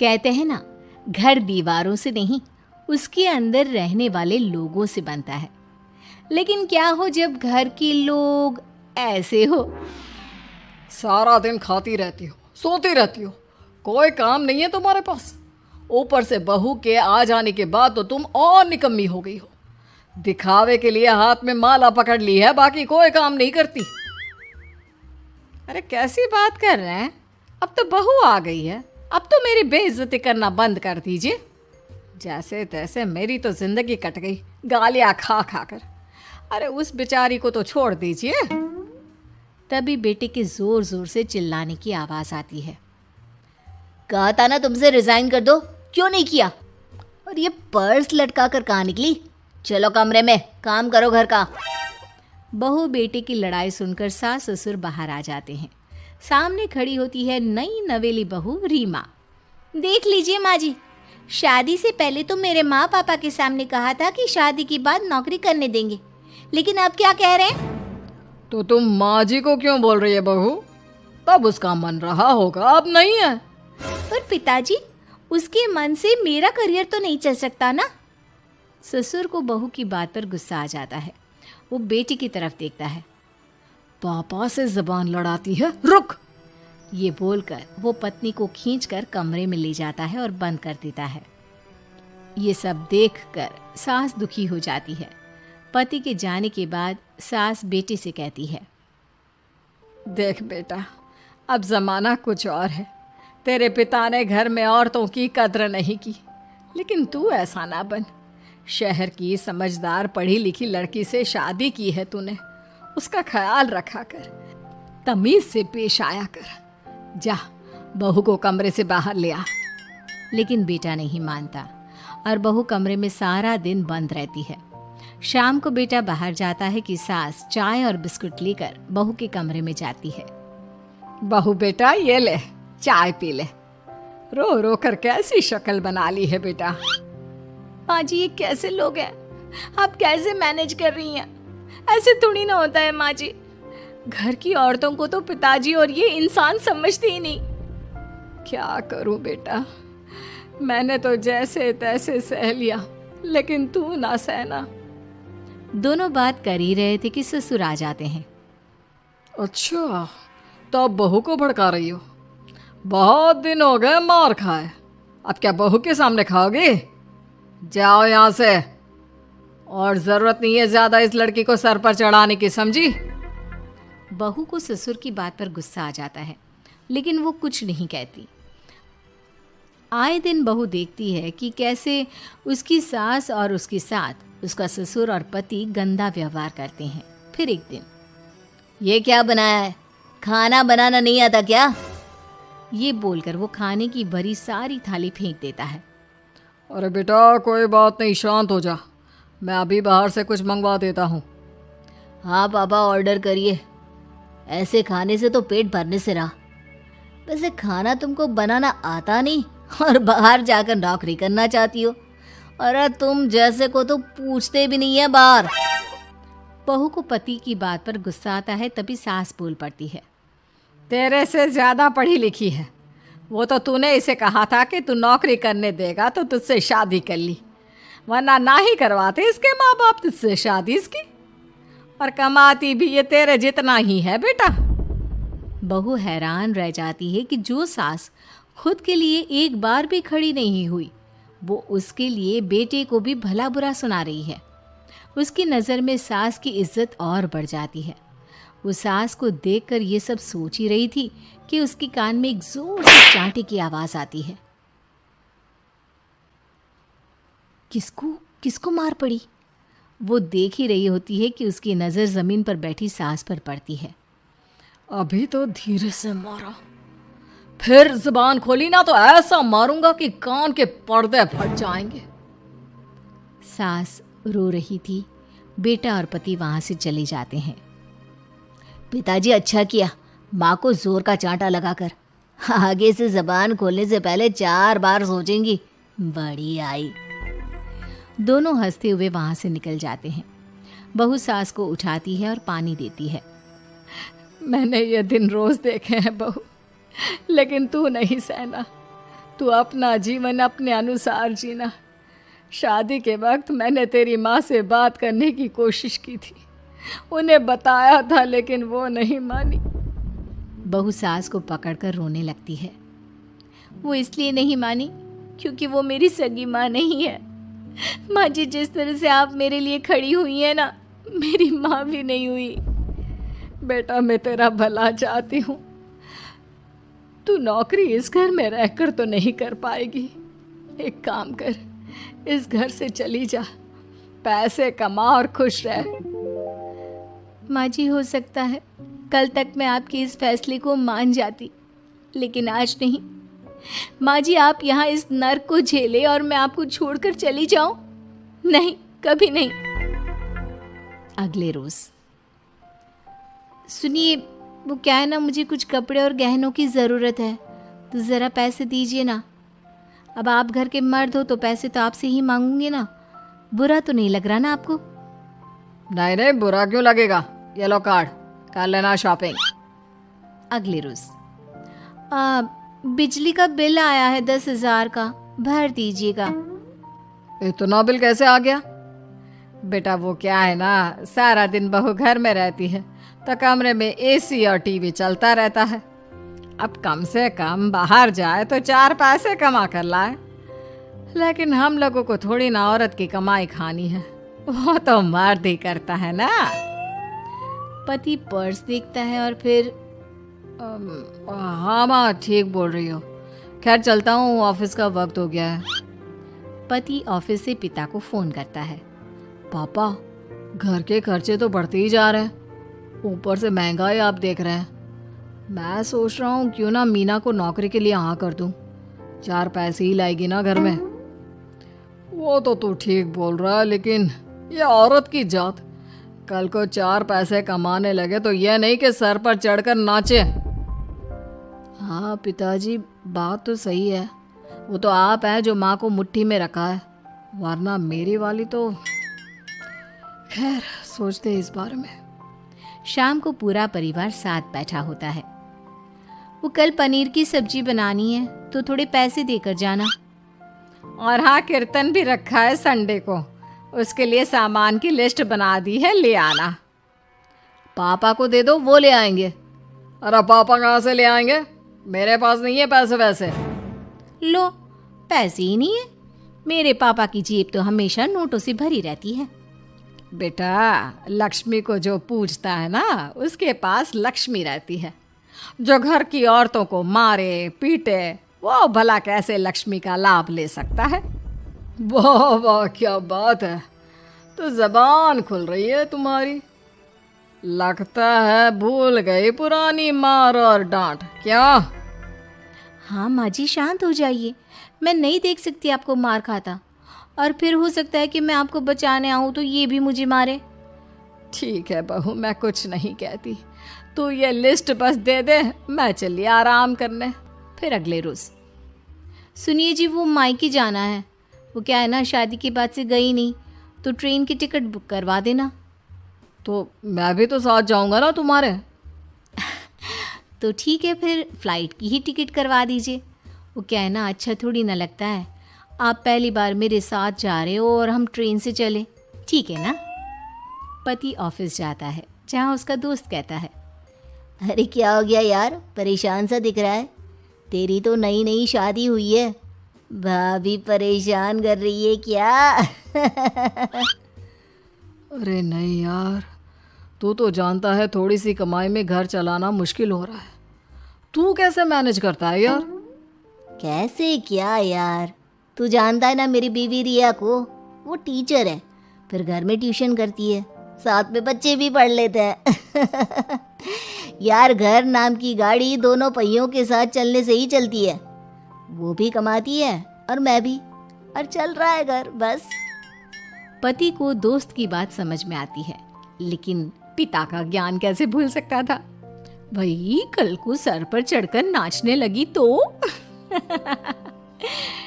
कहते हैं ना, घर दीवारों से नहीं, उसके अंदर रहने वाले लोगों से बनता है। लेकिन क्या हो जब घर के लोग ऐसे हो। सारा दिन खाती रहती हो, सोती रहती हो, कोई काम नहीं है तुम्हारे पास। ऊपर से बहू के आ जाने के बाद तो तुम और निकम्मी हो गई हो। दिखावे के लिए हाथ में माला पकड़ ली है, बाकी कोई काम नहीं करती। अरे कैसी बात कर रहे हैं? अब तो बहू आ गई है, अब तो मेरी बेइज्जती करना बंद कर दीजिए। जैसे तैसे मेरी तो जिंदगी कट गई गालियाँ खा खा कर। अरे उस बेचारी को तो छोड़ दीजिए। तभी बेटे के जोर जोर से चिल्लाने की आवाज आती है। कहा था ना तुमसे रिजाइन कर दो, क्यों नहीं किया? और ये पर्स लटका कर कहाँ निकली? चलो कमरे में, काम करो घर का। बहू बेटे की लड़ाई सुनकर सास ससुर बाहर आ जाते हैं। सामने खड़ी होती है नई नवेली बहू रीमा। देख लीजिए माँ जी, शादी से पहले तो मेरे माँ पापा के सामने कहा था कि शादी के बाद नौकरी करने देंगे, लेकिन अब क्या कह रहे हैं? तो तुम माँ जी को क्यों बोल रही है बहू? तब उसका मन रहा होगा, अब नहीं है। पर पिताजी, उसके मन से मेरा करियर तो नहीं चल सकता ना। ससुर को बहू की बात पर गुस्सा आ जाता है। वो बेटी की तरफ देखता है। पापा से जबान लड़ाती है, रुक। ये बोलकर वो पत्नी को खींचकर कमरे में ले जाता है और बंद कर देता है। ये सब देखकर सास दुखी हो जाती है। पति के जाने के बाद सास बेटी से कहती है, देख बेटा, अब जमाना कुछ और है। तेरे पिता ने घर में औरतों की कद्र नहीं की, लेकिन तू ऐसा ना बन। शहर की समझदार पढ़ी लिखी लड़की से शादी की है तूने, उसका ख्याल रखा कर, तमीज से पेश आया कर। जा, बहू को कमरे से बाहर ले आ। लेकिन बेटा नहीं मानता और बहू कमरे में सारा दिन बंद रहती है। शाम को बेटा बाहर जाता है कि सास चाय और बिस्कुट लेकर बहू के कमरे में जाती है। बहू बेटा, ये ले, चाय पी ले। रो रो कर कैसी शक्ल बना ली है बेटा। माँ जी, ये कैसे लोग हैं? आप कैसे मैनेज कर रही हैं? ऐसे थोड़ी ना होता है माँ जी। घर की औरतों को तो पिताजी और ये इंसान समझते ही नहीं। क्या करूं बेटा, मैंने तो जैसे तैसे सह लिया, लेकिन तू ना सहना। दोनों बात कर ही रहे थे कि ससुर आ जाते हैं। अच्छा, तो अब बहू को भड़का रही हो? बहुत दिन हो गए मार खाए, अब क्या बहू के सामने खाओगे? जाओ यहाँ से, और जरूरत नहीं है ज्यादा इस लड़की को सर पर चढ़ाने की, समझी? बहू को ससुर की बात पर गुस्सा आ जाता है, लेकिन वो कुछ नहीं कहती। आए दिन बहू देखती है कि कैसे उसकी सास और उसके साथ उसका ससुर और पति गंदा व्यवहार करते हैं। फिर एक दिन, ये क्या बनाया है? खाना बनाना नहीं आता क्या? ये बोलकर वो खाने की भरी सारी थाली फेंक देता है। अरे बेटा, कोई बात नहीं, शांत हो जा, मैं अभी बाहर से कुछ मंगवा देता हूँ। हाँ पापा, ऑर्डर करिए। ऐसे खाने से तो पेट भरने से रहा। वैसे खाना तुमको बनाना आता नहीं और बाहर जाकर नौकरी करना चाहती हो। अरे तुम जैसे को तो पूछते भी नहीं है बाहर। बहू को पति की बात पर गुस्सा आता है, तभी सास बोल पड़ती है। तेरे से ज़्यादा पढ़ी लिखी है, वो तो तूने इसे कहा था कि तू नौकरी करने देगा तो तुझसे शादी कर ली, वरना ना ही करवाते इसके माँ बाप तुझसे शादी इसकी। और कमाती भी ये तेरे जितना ही है बेटा। बहू हैरान रह जाती है कि जो सास खुद के लिए एक बार भी खड़ी नहीं हुई, वो उसके लिए बेटे को भी भला बुरा सुना रही है। उसकी नज़र में सास की इज्जत और बढ़ जाती है। वो सास को देखकर ये सब सोच ही रही थी कि उसके कान में एक जोर से चांटे की आवाज़ आती है। किसको किसको मार पड़ी? वो देख ही रही होती है कि उसकी नज़र ज़मीन पर बैठी सास पर पड़ती है। अभी तो धीरे से मारा, फिर जुबान खोली ना तो ऐसा मारूंगा कि कान के पर्दे फट जाएंगे। सास रो रही थी। बेटा और पति वहाँ से चले जाते हैं। पिताजी, अच्छा किया माँ को जोर का चांटा लगाकर। आगे से जबान खोलने से पहले 4 बार सोचेंगी। बड़ी आई। दोनों हंसते हुए वहाँ से निकल जाते हैं। बहू सास को उठाती है और पानी देती है। मैंने ये दिन रोज देखे हैं बहू, लेकिन तू नहीं सहना। तू अपना जीवन अपने अनुसार जीना। शादी के वक्त मैंने तेरी माँ से बात करने की कोशिश की थी, उन्हें बताया था, लेकिन वो नहीं मानी। बहू सास को पकड़कर रोने लगती है। वो इसलिए नहीं मानी क्योंकि वो मेरी सगी माँ नहीं है। माँ जी, जिस तरह से आप मेरे लिए खड़ी हुई हैं ना, मेरी माँ भी नहीं हुई। बेटा, मैं तेरा भला चाहती हूँ। तू नौकरी इस घर में रहकर तो नहीं कर पाएगी। एक काम कर, इस घर से चली जा, पैसे कमा और खुश रह। माँ जी, हो सकता है कल तक मैं आपके इस फैसले को मान जाती, लेकिन आज नहीं। माँ जी, आप यहाँ इस नर्क को झेले और मैं आपको छोड़कर चली जाऊं? नहीं, कभी नहीं। अगले रोज, सुनिए, वो क्या है ना, मुझे कुछ कपड़े और गहनों की ज़रूरत है, तो ज़रा पैसे दीजिए ना। अब आप घर के मर्द हो तो पैसे तो आपसे ही मांगूंगे ना। बुरा तो नहीं लग रहा ना आपको? नहीं नहीं, बुरा क्यों लगेगा। ये लो कार्ड, कर लेना शॉपिंग। अगले रोज, बिजली का बिल आया है 10,000 का, भर दीजिएगा। इतना बिल कैसे आ गया? बेटा, वो क्या है ना, सारा दिन बहू घर में रहती है तो कमरे में एसी और टीवी चलता रहता है। अब कम से कम बाहर जाए तो 4 पैसे कमा कर लाए। लेकिन हम लोगों को थोड़ी ना औरत की कमाई खानी है, वो तो मर्द ही करता है ना। पति पर्स देखता है और फिर हाँ माँ, ठीक बोल रही हो। खैर चलता हूँ, ऑफिस का वक्त हो गया है। पति ऑफिस से पिता को फोन करता है। पापा, घर के खर्चे तो बढ़ते ही जा रहे हैं, ऊपर से महंगाई आप देख रहे हैं। मैं सोच रहा हूँ क्यों ना मीना को नौकरी के लिए हाँ कर दूँ, 4 पैसे ही लाएगी ना घर में। वो तो तू ठीक बोल रहा है, लेकिन ये औरत की जात, कल को 4 पैसे कमाने लगे तो यह नहीं कि सर पर चढ़कर नाचे। हाँ पिताजी, बात तो सही है। वो तो आप हैं जो माँ को मुट्ठी में रखा है, वरना मेरी वाली तो। खैर, सोचते इस बारे में। शाम को पूरा परिवार साथ बैठा होता है। वो कल पनीर की सब्जी बनानी है तो थोड़े पैसे देकर जाना। और हाँ, कीर्तन भी रखा है संडे को, उसके लिए सामान की लिस्ट बना दी है, ले आना। पापा को दे दो, वो ले आएंगे। अरे पापा कहाँ से ले आएंगे, मेरे पास नहीं है पैसे वैसे। लो, पैसे ही नहीं है? मेरे पापा की जेब तो हमेशा नोटों से भरी रहती है। बेटा, लक्ष्मी को जो पूजता है ना, उसके पास लक्ष्मी रहती है। जो घर की औरतों को मारे पीटे, वो भला कैसे लक्ष्मी का लाभ ले सकता है? वाह वाह, क्या बात है, तो जबान खुल रही है तुम्हारी। लगता है भूल गई पुरानी मार और डांट, क्या? हाँ माँ जी, शांत हो जाइए। मैं नहीं देख सकती आपको मार खाता, और फिर हो सकता है कि मैं आपको बचाने आऊँ तो ये भी मुझे मारे। ठीक है बहू, मैं कुछ नहीं कहती, तू ये लिस्ट बस दे दे, मैं चली आराम करने। फिर अगले रोज़, सुनिए जी, वो मायके जाना है। वो क्या है ना, शादी के बाद से गई नहीं, तो ट्रेन की टिकट बुक करवा देना। तो मैं भी तो साथ जाऊंगा ना तुम्हारे। तो ठीक है, फिर फ़्लाइट की ही टिकट करवा दीजिए। वो क्या है ना, अच्छा थोड़ी ना लगता है, आप पहली बार मेरे साथ जा रहे हो और हम ट्रेन से चले, ठीक है ना? पति ऑफिस जाता है, जहाँ उसका दोस्त कहता है, अरे क्या हो गया यार, परेशान सा दिख रहा है। तेरी तो नई नई शादी हुई है, भाभी परेशान कर रही है क्या? अरे नहीं यार, तू तो जानता है थोड़ी सी कमाई में घर चलाना मुश्किल हो रहा है। तू कैसे मैनेज करता है यार? कैसे क्या यार, तू जानता है ना मेरी बीवी रिया को, वो टीचर है, फिर घर में ट्यूशन करती है, साथ में बच्चे भी पढ़ लेते हैं। यार, घर नाम की गाड़ी दोनों पहियों के साथ चलने से ही चलती है। वो भी कमाती है और मैं भी, और चल रहा है घर बस। पति को दोस्त की बात समझ में आती है, लेकिन पिता का ज्ञान कैसे भूल सकता था? भाई, कल को सर पर चढ़कर नाचने लगी तो।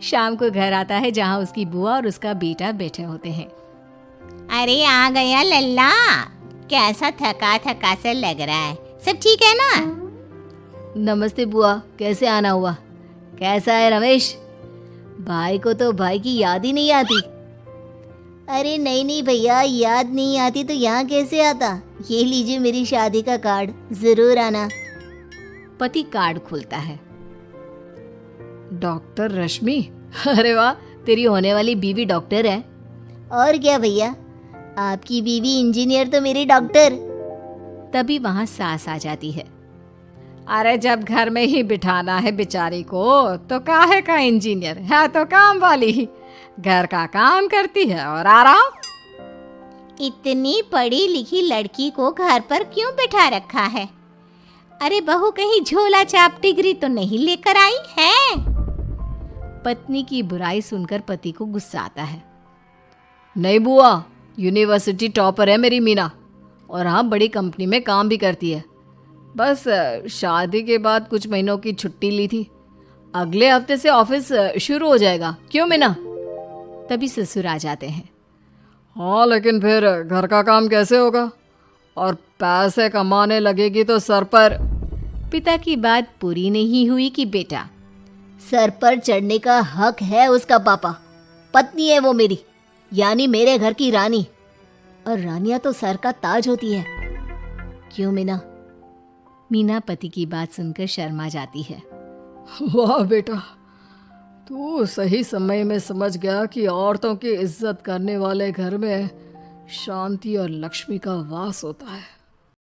शाम को घर आता है, जहाँ उसकी बुआ और उसका बेटा बैठे होते हैं। अरे आ गया लल्ला, कैसा थका थका सा लग रहा है, सब ठीक है ना? नमस्ते बुआ, कैसे आना हुआ? कैसा है रमेश? भाई को तो भाई की याद ही नहीं आती। अरे नहीं नहीं भैया, याद नहीं आती तो यहाँ कैसे आता? ये लीजिए मेरी शादी का कार्ड, जरूर आना। पति कार्ड खोलता है। डॉक्टर रश्मि, अरे वाह, तेरी होने वाली बीवी डॉक्टर है। और क्या भैया, आपकी बीवी इंजीनियर तो मेरी डॉक्टर। तभी वहां सास आ जाती है। अरे जब घर में ही बिठाना है बेचारी को तो काहे का इंजीनियर है, तो काम वाली ही घर का काम करती है और आराम। इतनी पढ़ी लिखी लड़की को घर पर क्यों बिठा रखा है? अरे बहू कहीं झोला छाप डिग्री तो नहीं लेकर आई है? पत्नी की बुराई सुनकर पति को गुस्सा आता है। नहीं बुआ, यूनिवर्सिटी टॉपर है मेरी मीना, और हाँ बड़ी कंपनी में काम भी करती है। बस शादी के बाद कुछ महीनों की छुट्टी ली थी, अगले हफ्ते से ऑफिस शुरू हो जाएगा। क्यों मीना? तभी ससुर आ जाते हैं। हाँ लेकिन फिर घर का काम कैसे होगा, और पैसे कमाने लगेगी तो सर पर। पिता की बात पूरी नहीं हुई कि बेटा, सर पर चढ़ने का हक है उसका पापा। पत्नी है वो मेरी, यानी मेरे घर की रानी, और रानियां तो सर का ताज होती है। क्यों मीना? मीना पति की बात सुनकर शर्मा जाती है। वाह बेटा, तू सही समय में समझ गया कि औरतों की इज्जत करने वाले घर में शांति और लक्ष्मी का वास होता है।